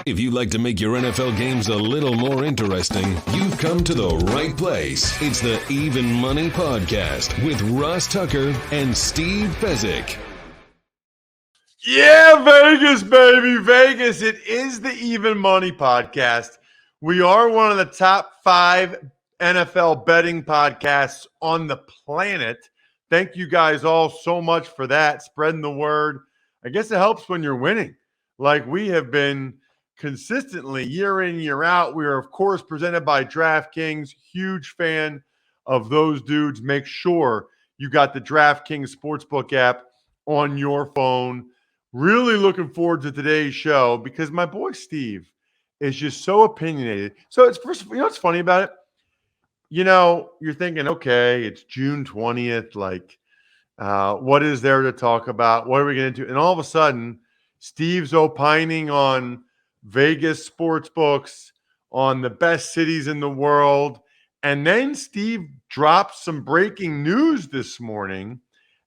If you'd like to make your NFL games a little more interesting, you've come to the right place. It's the Even Money Podcast with Ross Tucker and Steve Fezzik. Yeah, Vegas, baby, Vegas. It is the Even Money Podcast. We are one of the top 5 NFL betting podcasts on the planet. Thank you guys all so much for that, spreading the word. I guess it helps when you're winning. Like we have been consistently year in, year out. We are, of course, presented by DraftKings. Huge fan of those dudes. Make sure you got the DraftKings Sportsbook app on your phone. Really looking forward to today's show because my boy Steve is just so opinionated. So it's first, you know what's funny about it? You know, you're thinking, okay, it's June 20th. Like, what is there to talk about? What are we going to do? And all of a sudden, Steve's opining on Vegas sports books, on the best cities in the world. And then Steve drops some breaking news this morning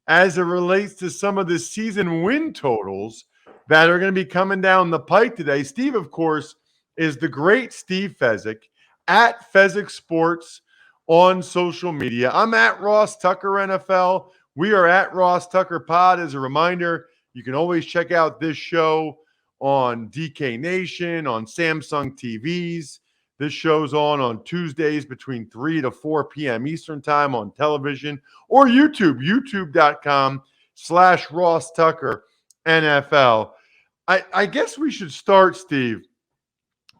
as it relates to some of the season win totals that are going to be coming down the pike today. Steve, of course, is the great Steve Fezzik at Fezzik Sports on social media. I'm at Ross Tucker NFL. We are at Ross Tucker Pod. As a reminder, you can always check out this show on DK Nation, on Samsung TVs. This show's on Tuesdays between 3 to 4 p.m. Eastern time on television or YouTube, youtube.com/Ross Tucker NFL. I guess we should start, Steve,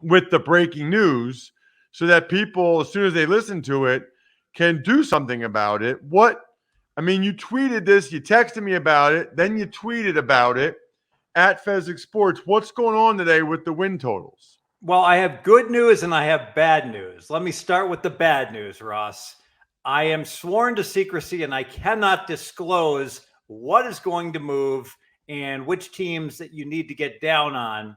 with the breaking news so that people, as soon as they listen to it, can do something about it. You tweeted this, you texted me about it, then you tweeted about it at Fezzik Sports. What's going on today with the win totals? Well, I have good news and I have bad news. Let me start with the bad news, Ross. I am sworn to secrecy and I cannot disclose what is going to move and which teams that you need to get down on.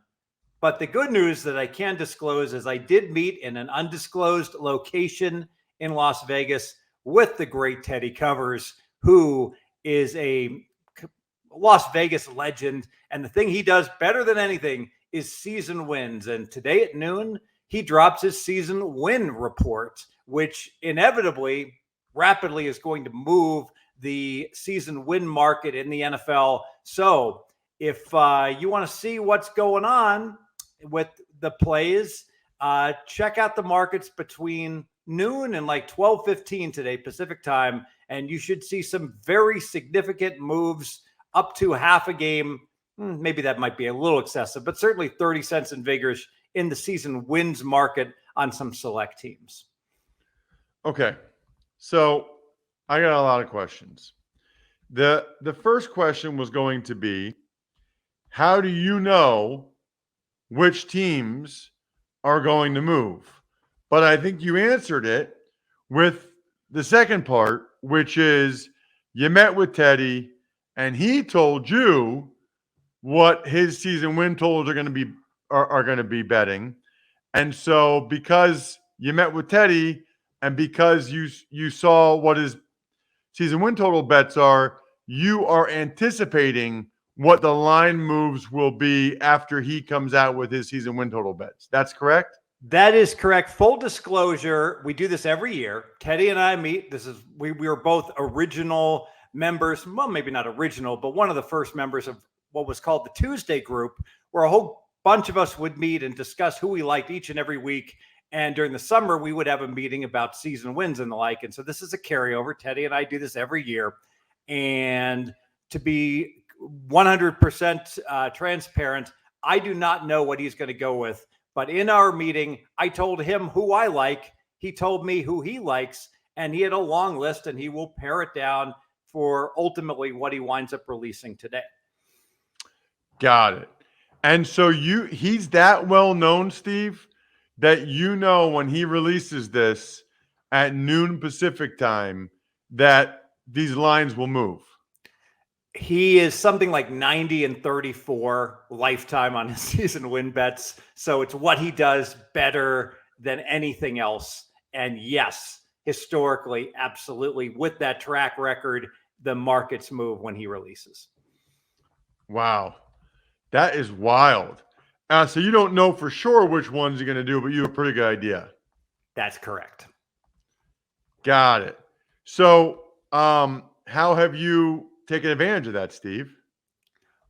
But the good news that I can disclose is I did meet in an undisclosed location in Las Vegas with the great Teddy Covers, who is a Las Vegas legend. And the thing he does better than anything is season wins. And today at noon, he drops his season win report, which inevitably, rapidly is going to move the season win market in the NFL. So if you want to see what's going on with the plays, check out the markets between noon and like 12:15 today Pacific time, and you should see some very significant moves up to half a game. Maybe that might be a little excessive, but certainly 30 cents in vigorish in the season wins market on some select teams. Okay, so I got a lot of questions. The first question was going to be, how do you know which teams are going to move? But I think you answered it with the second part, which is you met with Teddy and he told you what his season win totals are going to be betting. And so because you met with Teddy and because you saw what his season win total bets are, you are anticipating what the line moves will be after he comes out with his season win total bets. That's correct? That is correct. Full disclosure, we do this every year. Teddy and I meet. We were both original members. Well, maybe not original, but one of the first members of what was called the Tuesday group, where a whole bunch of us would meet and discuss who we liked each and every week. And during the summer, we would have a meeting about season wins and the like. And so this is a carryover. Teddy and I do this every year. And to be 100% transparent, I do not know what he's going to go with. But in our meeting, I told him who I like. He told me who he likes. And he had a long list, and he will pare it down for ultimately what he winds up releasing today. Got it. And so he's that well known, Steve, that you know when he releases this at noon Pacific time that these lines will move. He is something like 90-34 lifetime on his season win bets. So it's what he does better than anything else. And yes, historically, absolutely, with that track record, the markets move when he releases. Wow. That is wild. So you don't know for sure which ones you're going to do, but you have a pretty good idea. That's correct. Got it. So how have you taken advantage of that, Steve?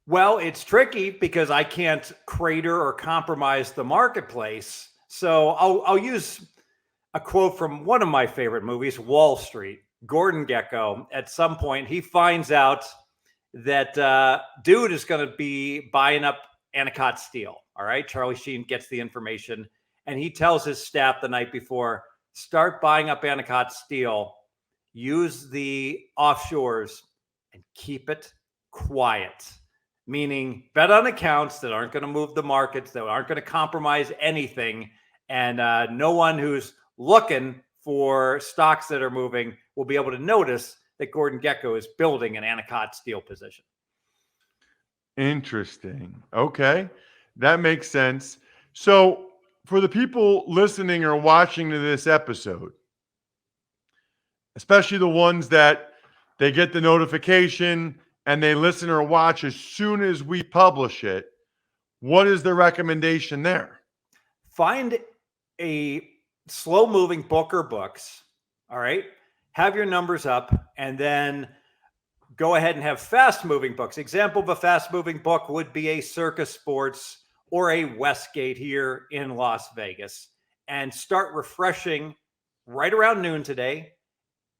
Well, it's tricky because I can't crater or compromise the marketplace. So I'll use a quote from one of my favorite movies, Wall Street. Gordon Gekko, at some point, he finds out that dude is going to be buying up Anacott Steel. All right. Charlie Sheen gets the information and he tells his staff the night before, start buying up Anacott Steel, use the offshores and keep it quiet. Meaning bet on accounts that aren't going to move the markets, that aren't going to compromise anything. And no one who's looking for stocks that are moving will be able to notice that Gordon Gekko is building an Anacott Steel position. Interesting. Okay. That makes sense. So for the people listening or watching to this episode, especially the ones that they get the notification and they listen or watch as soon as we publish it, what is the recommendation there? Find a slow moving book or books. All right. Have your numbers up and then go ahead and have fast moving books. Example of a fast moving book would be a Circus Sports or a Westgate here in Las Vegas, and start refreshing right around noon today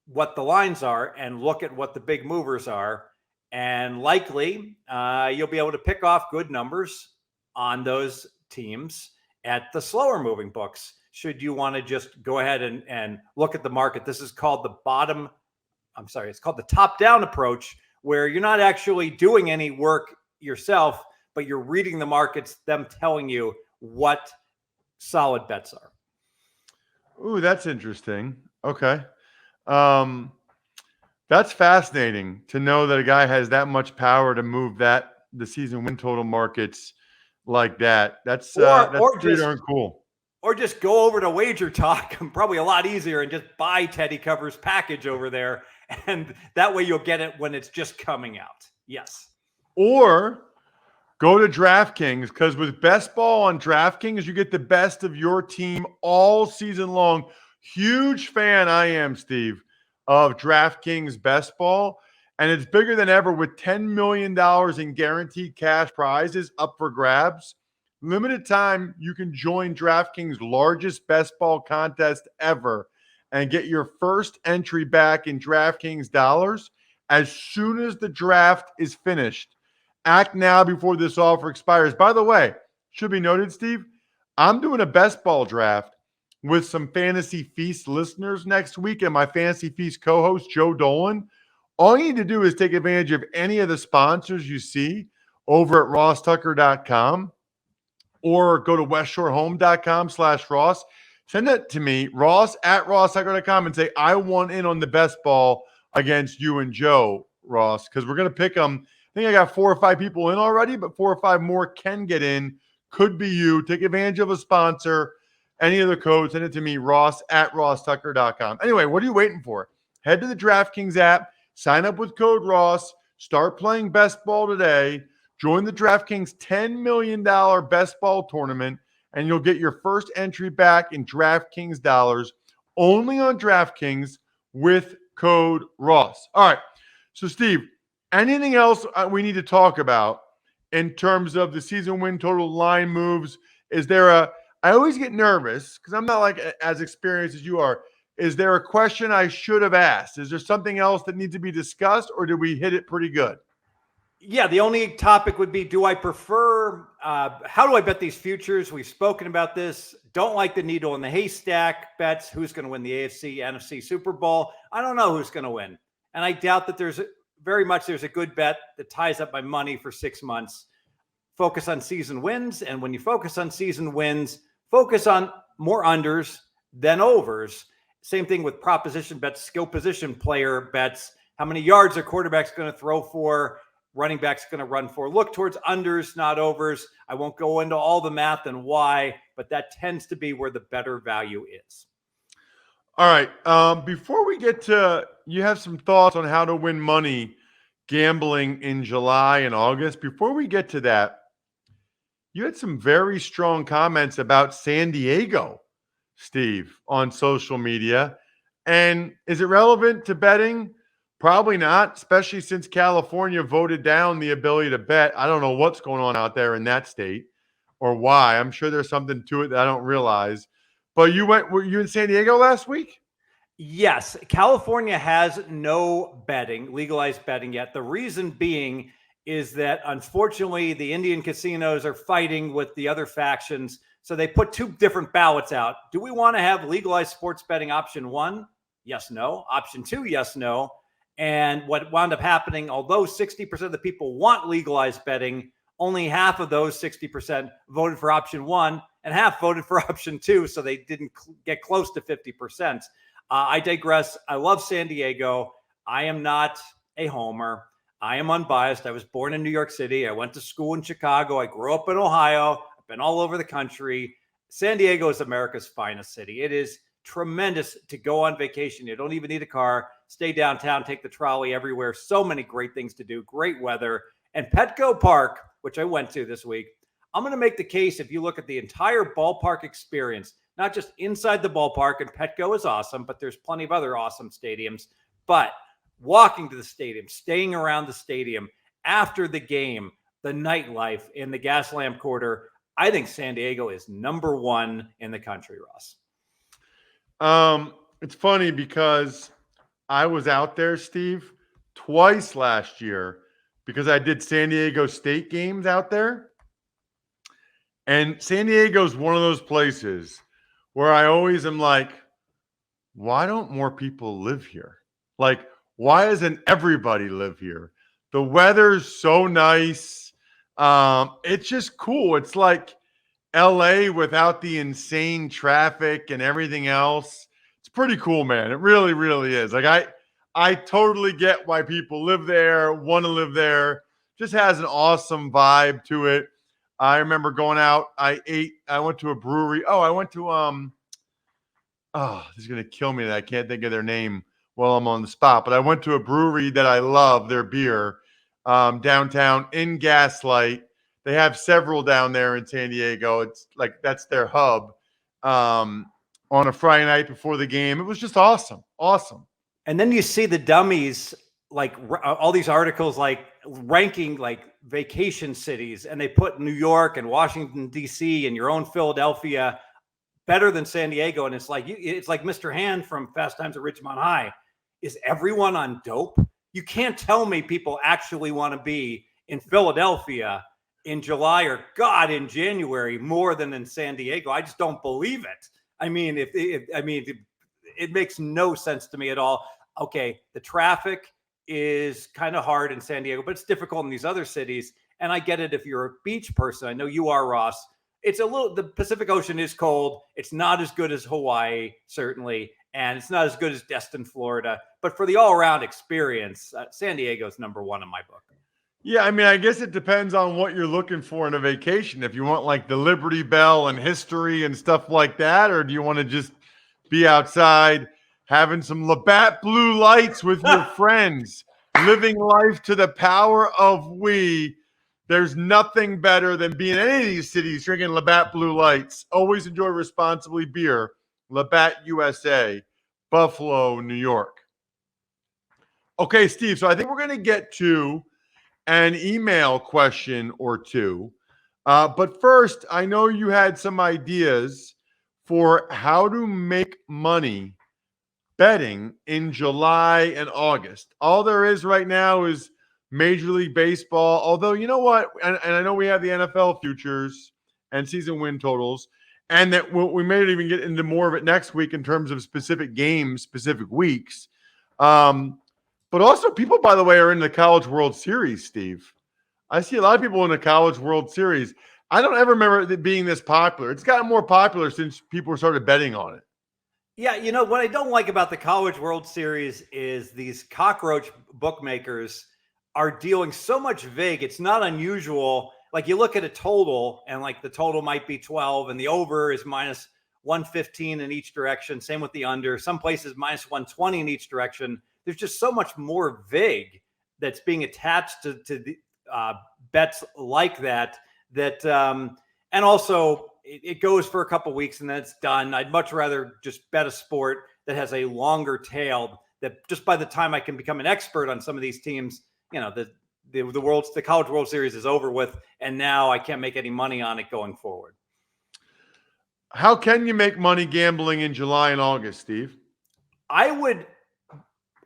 what the lines are and look at what the big movers are. And likely you'll be able to pick off good numbers on those teams at the slower moving books. Should you want to just go ahead and look at the market, this is called it's called the top-down approach, where you're not actually doing any work yourself, but you're reading the markets, them telling you what solid bets are. Ooh, that's interesting. Okay. That's fascinating to know that a guy has that much power to move the season win total markets like that. That's pretty darn cool. Or just go over to Wager Talk, probably a lot easier, and just buy Teddy Cover's package over there. And that way you'll get it when it's just coming out. Yes. Or go to DraftKings, because with best ball on DraftKings, you get the best of your team all season long. Huge fan I am, Steve, of DraftKings best ball. And it's bigger than ever with $10 million in guaranteed cash prizes up for grabs. Limited time, you can join DraftKings' largest best ball contest ever and get your first entry back in DraftKings dollars as soon as the draft is finished. Act now before this offer expires. By the way, should be noted, Steve, I'm doing a best ball draft with some Fantasy Feast listeners next week and my Fantasy Feast co-host, Joe Dolan. All you need to do is take advantage of any of the sponsors you see over at rosstucker.com. or go to westshorehome.com/Ross. Send it to me, Ross at rosstucker.com, and say, I want in on the best ball against you and Joe, Ross, because we're going to pick them. I think I got 4 or 5 people in already, but 4 or 5 more can get in. Could be you. Take advantage of a sponsor. Any other code, send it to me, Ross at rosstucker.com. Anyway, what are you waiting for? Head to the DraftKings app, sign up with code Ross, start playing best ball today. Join the DraftKings $10 million best ball tournament, and you'll get your first entry back in DraftKings dollars only on DraftKings with code Ross. All right. So, Steve, anything else we need to talk about in terms of the season win total line moves? I always get nervous because I'm not like as experienced as you are. Is there a question I should have asked? Is there something else that needs to be discussed, or did we hit it pretty good? Yeah, the only topic would be, do I prefer, how do I bet these futures? We've spoken about this. Don't like the needle in the haystack bets. Who's going to win the AFC, NFC Super Bowl? I don't know who's going to win. And I doubt that there's a good bet that ties up my money for 6 months. Focus on season wins. And when you focus on season wins, focus on more unders than overs. Same thing with proposition bets, skill position player bets. How many yards a quarterback's going to throw for? Running back's going to run for. Look towards unders, not overs. I won't go into all the math and why, but that tends to be where the better value is. All right. Before we get to, you have some thoughts on how to win money gambling in July and August. Before we get to that, you had some very strong comments about San Diego, Steve, on social media. And is it relevant to betting? Probably not, especially since California voted down the ability to bet. I don't know what's going on out there in that state or why. I'm sure there's something to it that I don't realize. But were you in San Diego last week? Yes, California has no betting, legalized betting yet. The reason being is that unfortunately the Indian casinos are fighting with the other factions. So they put two different ballots out. Do we want to have legalized sports betting? Option one, yes, no. Option two, yes, no. And what wound up happening, although 60% of the people want legalized betting, only half of those 60% voted for option one and half voted for option two. So they didn't get close to 50%. I digress. I love San Diego. I am not a homer. I am unbiased. I was born in New York City. I went to school in Chicago. I grew up in Ohio. I've been all over the country. San Diego is America's finest city. It is tremendous to go on vacation. You don't even need a car. Stay downtown, take the trolley everywhere. So many great things to do, great weather. And Petco Park, which I went to this week, I'm going to make the case if you look at the entire ballpark experience, not just inside the ballpark, and Petco is awesome, but there's plenty of other awesome stadiums. But walking to the stadium, staying around the stadium, after the game, the nightlife in the Gaslamp Quarter, I think San Diego is number one in the country, Ross. It's funny because I was out there, Steve, twice last year because I did San Diego State games out there. And San Diego is one of those places where I always am like, why don't more people live here? Like, why doesn't everybody live here? The weather's so nice. It's just cool. It's like LA without the insane traffic and everything else. It's pretty cool, man. It really, really is. Like I totally get why people live there, want to live there. Just has an awesome vibe to it. I remember going out. I went to a brewery. Oh, I went to this is gonna kill me that I can't think of their name while I'm on the spot. But I went to a brewery that I love, their beer, downtown in Gaslight. They have several down there in San Diego. It's like that's their hub. On a Friday night before the game, it was just awesome, awesome. And then you see the dummies, like all these articles, like ranking like vacation cities, and they put New York and Washington D.C. and your own Philadelphia better than San Diego, and it's like Mr. Hand from Fast Times at Ridgemont High. Is everyone on dope? You can't tell me people actually want to be in Philadelphia in July or God in January more than in San Diego. I just don't believe it. I mean, it makes no sense to me at all. Okay, the traffic is kind of hard in San Diego, but it's difficult in these other cities. And I get it if you're a beach person. I know you are, Ross. The Pacific Ocean is cold. It's not as good as Hawaii, certainly. And it's not as good as Destin, Florida. But for the all-around experience, San Diego's number one in my book. Yeah, I mean, I guess it depends on what you're looking for in a vacation. If you want like the Liberty Bell and history and stuff like that, or do you want to just be outside having some Labatt Blue Lights with your friends, living life to the power of we? There's nothing better than being in any of these cities drinking Labatt Blue Lights. Always enjoy responsibly beer. Labatt USA, Buffalo, New York. Okay, Steve, so I think we're going to get to an email question or two. But first, I know you had some ideas for how to make money betting in July and August. All there is right now is Major League Baseball. Although, you know what? And I know we have the NFL futures and season win totals, and that we may even get into more of it next week in terms of specific games, specific weeks. But also people, by the way, are in the College World Series, Steve. I see a lot of people in the College World Series. I don't ever remember it being this popular. It's gotten more popular since people started betting on it. Yeah, you know, what I don't like about the College World Series is these cockroach bookmakers are dealing so much vig. It's not unusual. Like you look at a total and like the total might be 12 and the over is minus 115 in each direction. Same with the under. Some places minus 120 in each direction. There's just so much more vig that's being attached to the bets like that that, and also it goes for a couple weeks and then it's done. I'd much rather just bet a sport that has a longer tail, that just by the time I can become an expert on some of these teams, the College World Series is over with, and now I can't make any money on it going forward. How can you make money gambling in July and August, Steve? I would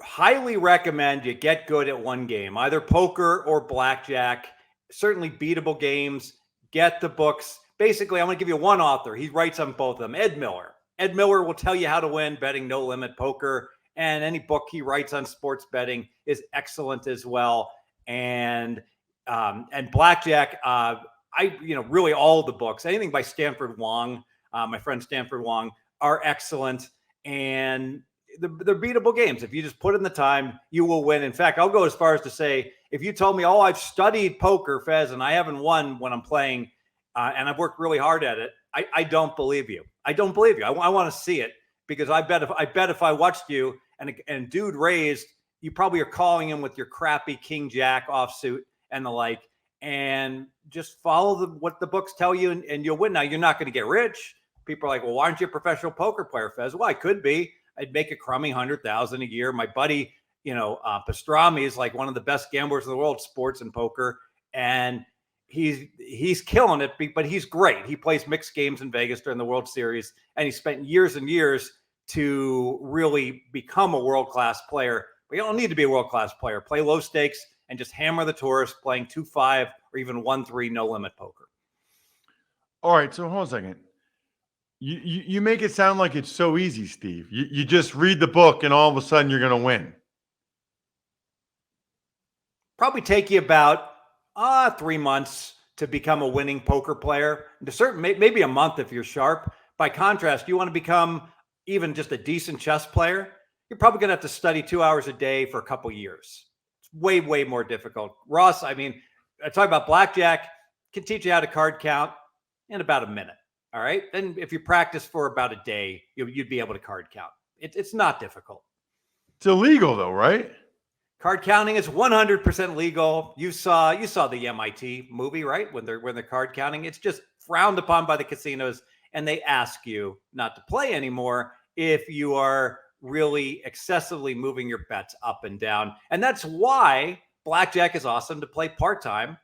highly recommend you get good at one game, either poker or blackjack. Certainly beatable games. Get the books. Basically, I'm going to give you one author. He writes on both of them, Ed Miller. Ed Miller will tell you how to win betting no limit poker, and any book he writes on sports betting is excellent as well. And blackjack, really all the books, anything by Stanford Wong, my friend Stanford Wong, are excellent, and they're beatable games. If you just put in the time, you will win. In fact, I'll go as far as to say, if you told me, I've studied poker, Fez, and I haven't won when I'm playing, and I've worked really hard at it, I don't believe you. I don't believe you. I want to see it, because I bet if I watched you and dude raised, you probably are calling him with your crappy King Jack offsuit and the like, and just follow what the books tell you, and you'll win. Now, you're not going to get rich. People are like, well, why aren't you a professional poker player, Fez? Well, I could be. I'd make a crummy $100,000 a year. My buddy, Pastrami is like one of the best gamblers in the world, sports and poker, and he's killing it. But he's great. He plays mixed games in Vegas during the World Series, and he spent years and years to really become a world-class player. But you don't need to be a world-class player. Play low stakes and just hammer the tourists, playing 2-5 or even 1-3 no limit poker. All right, so hold on a second. You make it sound like it's so easy, Steve. You just read the book and all of a sudden you're going to win. Probably take you about 3 months to become a winning poker player. Maybe a month if you're sharp. By contrast, you want to become even just a decent chess player, you're probably going to have to study 2 hours a day for a couple years. It's way, way more difficult. Ross, I talk about blackjack, can teach you how to card count in about a minute. All right. Then if you practice for about a day, you'd be able to card count. It's not difficult. It's illegal though, right? Card counting is 100% legal. You saw the MIT movie, right? When they're card counting, it's just frowned upon by the casinos, and they ask you not to play anymore if you are really excessively moving your bets up and down. And that's why blackjack is awesome to play part-time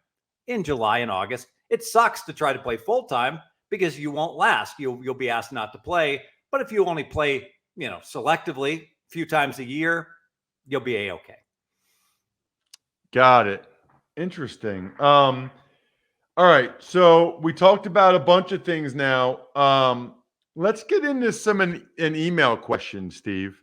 in July and August. It sucks to try to play full-time, because you won't last. You'll be asked not to play. But if you only play, selectively a few times a year, you'll be A-okay. Got it. Interesting. All right. So we talked about a bunch of things now. Let's get into an email question, Steve,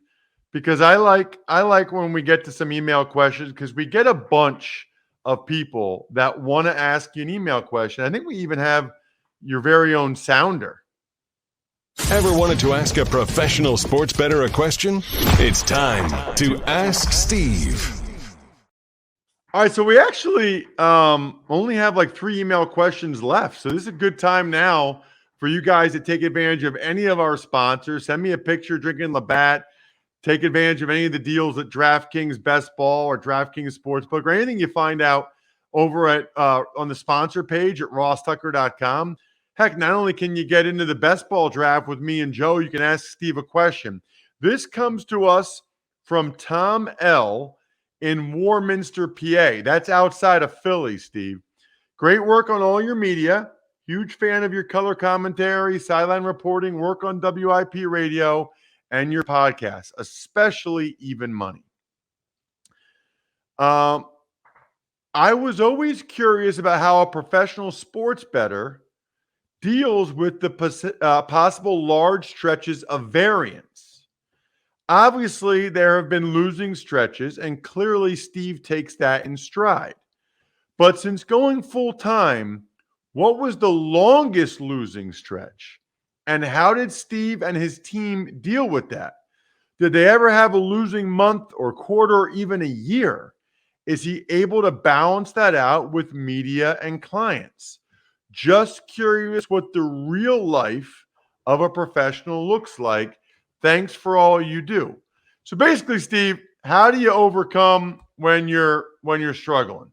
because I like when we get to some email questions, because we get a bunch of people that want to ask you an email question. I think we even have your very own sounder. Ever wanted to ask a professional sports bettor a question? It's time to Ask Steve. All right, so we actually only have like 3 email questions left. So this is a good time now for you guys to take advantage of any of our sponsors. Send me a picture drinking Labatt. Take advantage of any of the deals at DraftKings Best Ball or DraftKings Sportsbook, or anything you find out over at on the sponsor page at rosstucker.com. Heck, not only can you get into the best ball draft with me and Joe, you can ask Steve a question. This comes to us from Tom L. in Warminster, PA. That's outside of Philly, Steve. Great work on all your media. Huge fan of your color commentary, sideline reporting, work on WIP radio, and your podcast, especially Even Money. I was always curious about how a professional sports bettor deals with the possible large stretches of variance. Obviously, there have been losing stretches, and clearly Steve takes that in stride. But since going full-time, what was the longest losing stretch? And how did Steve and his team deal with that? Did they ever have a losing month or quarter or even a year? Is he able to balance that out with media and clients? Just curious what the real life of a professional looks like. Thanks for all you do. So basically, Steve, how do you overcome when you're struggling?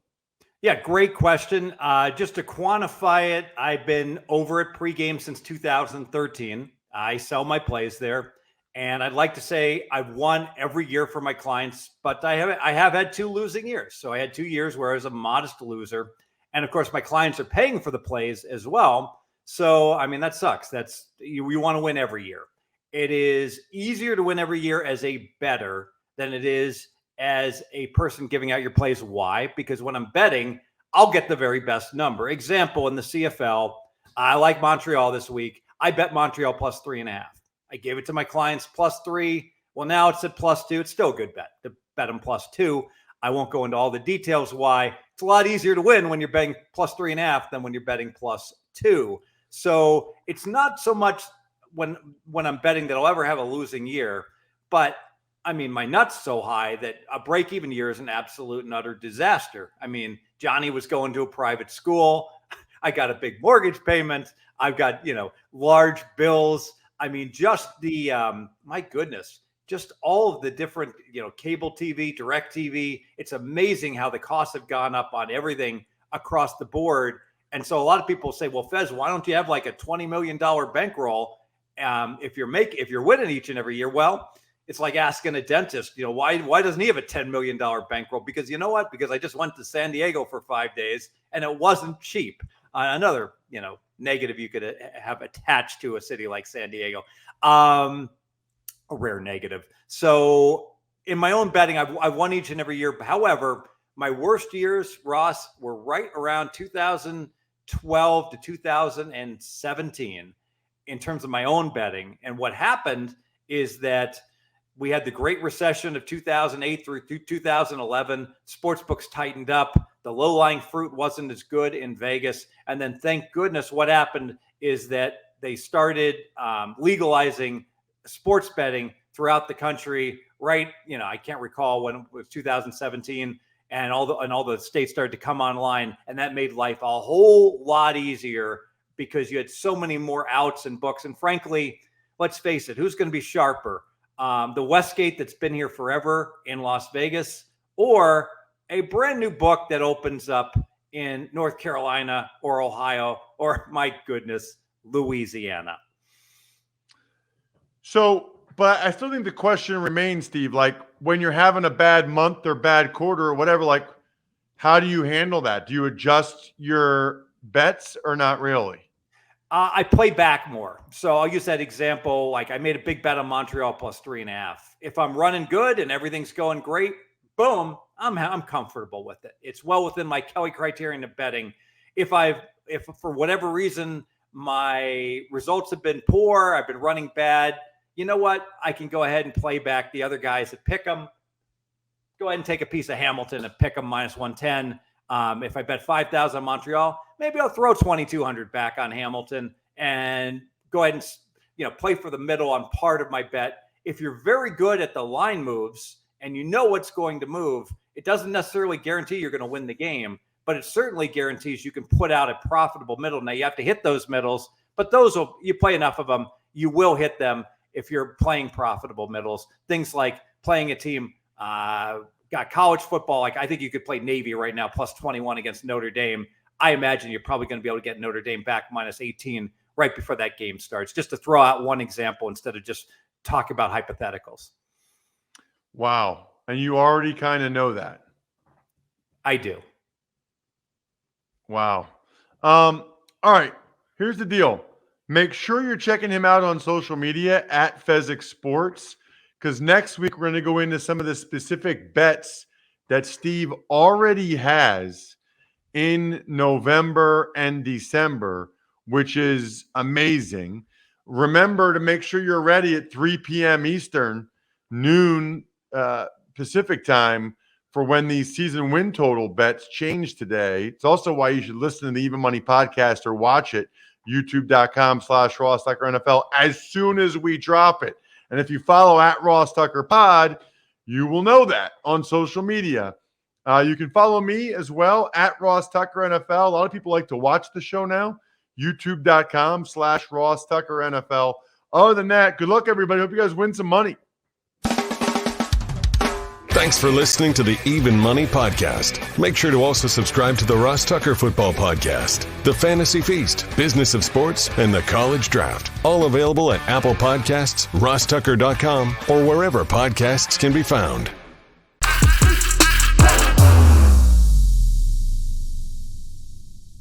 Yeah, great question. Just to quantify it, I've been over at pregame since 2013. I sell my plays there. And I'd like to say I've won every year for my clients, but I have had 2 losing years. So I had 2 years where I was a modest loser. And of course, my clients are paying for the plays as well. So, I mean, that sucks. You want to win every year. It is easier to win every year as a bettor than it is as a person giving out your plays. Why? Because when I'm betting, I'll get the very best number. Example, in the CFL, I like Montreal this week. I bet Montreal plus 3.5. I gave it to my clients plus 3. Well, now it's at plus 2. It's still a good bet to bet them plus 2. I won't go into all the details why. It's a lot easier to win when you're betting plus 3.5 than when you're betting plus 2. So it's not so much when I'm betting that I'll ever have a losing year, but I mean, my nut's so high that a break-even year is an absolute and utter disaster. I mean, Johnny was going to a private school. I got a big mortgage payment. I've got, large bills. I mean, just the, my goodness, just all of the different, cable TV, direct TV. It's amazing how the costs have gone up on everything across the board. And so a lot of people say, well, Fez, why don't you have like a $20 million bankroll if you're winning each and every year? Well, it's like asking a dentist, why doesn't he have a $10 million bankroll? Because you know what? Because I just went to San Diego for 5 days and it wasn't cheap. Another, negative you could have attached to a city like San Diego, a rare negative. So in my own betting, I've won each and every year. However, my worst years, Ross, were right around 2012 to 2017 in terms of my own betting. And what happened is that we had the Great Recession of 2008 through 2011. Sportsbooks tightened up. The low-lying fruit wasn't as good in Vegas. And then, thank goodness, what happened is that they started legalizing sports betting throughout the country. Right? I can't recall when it was 2017, and all the states started to come online, and that made life a whole lot easier because you had so many more outs and books. And frankly, let's face it, who's going to be sharper? The Westgate that's been here forever in Las Vegas, or a brand new book that opens up in North Carolina or Ohio, or my goodness, Louisiana. So, but I still think the question remains, Steve, like when you're having a bad month or bad quarter or whatever, like how do you handle that? Do you adjust your bets or not really? I play back more. So I'll use that example. Like I made a big bet on Montreal plus 3.5. If I'm running good and everything's going great, boom, I'm comfortable with it. It's well within my Kelly criterion of betting. If for whatever reason my results have been poor, I've been running bad, you know what? I can go ahead and play back the other guys that pick them. Go ahead and take a piece of Hamilton and pick them minus 110. If I bet 5,000 on Montreal, maybe I'll throw 2,200 back on Hamilton and go ahead and, play for the middle on part of my bet. If you're very good at the line moves and you know what's going to move, it doesn't necessarily guarantee you're going to win the game, but it certainly guarantees you can put out a profitable middle. Now you have to hit those middles, but you play enough of them, you will hit them if you're playing profitable middles. Things like playing a team, got college football. Like I think you could play Navy right now, plus 21 against Notre Dame. I imagine you're probably going to be able to get Notre Dame back minus 18 right before that game starts, just to throw out one example instead of just talk about hypotheticals. Wow. And you already kind of know that. I do. Wow. All right. Here's the deal. Make sure you're checking him out on social media at Fezzik Sports, because next week we're going to go into some of the specific bets that Steve already has in November and December, which is amazing. Remember to make sure you're ready at 3 p.m. Eastern, noon Pacific time, for when these season win total bets change today. It's also why you should listen to the Even Money podcast or watch it, youtube.com/RossTuckerNFL, as soon as we drop it. And if you follow at Ross Tucker Pod, you will know that on social media. You can follow me as well at Ross Tucker NFL. A lot of people like to watch the show now. YouTube.com/Ross Tucker NFL. Other than that, good luck, everybody. Hope you guys win some money. Thanks for listening to the Even Money Podcast. Make sure to also subscribe to the Ross Tucker Football Podcast, The Fantasy Feast, Business of Sports, and The College Draft. All available at Apple Podcasts, rosstucker.com, or wherever podcasts can be found.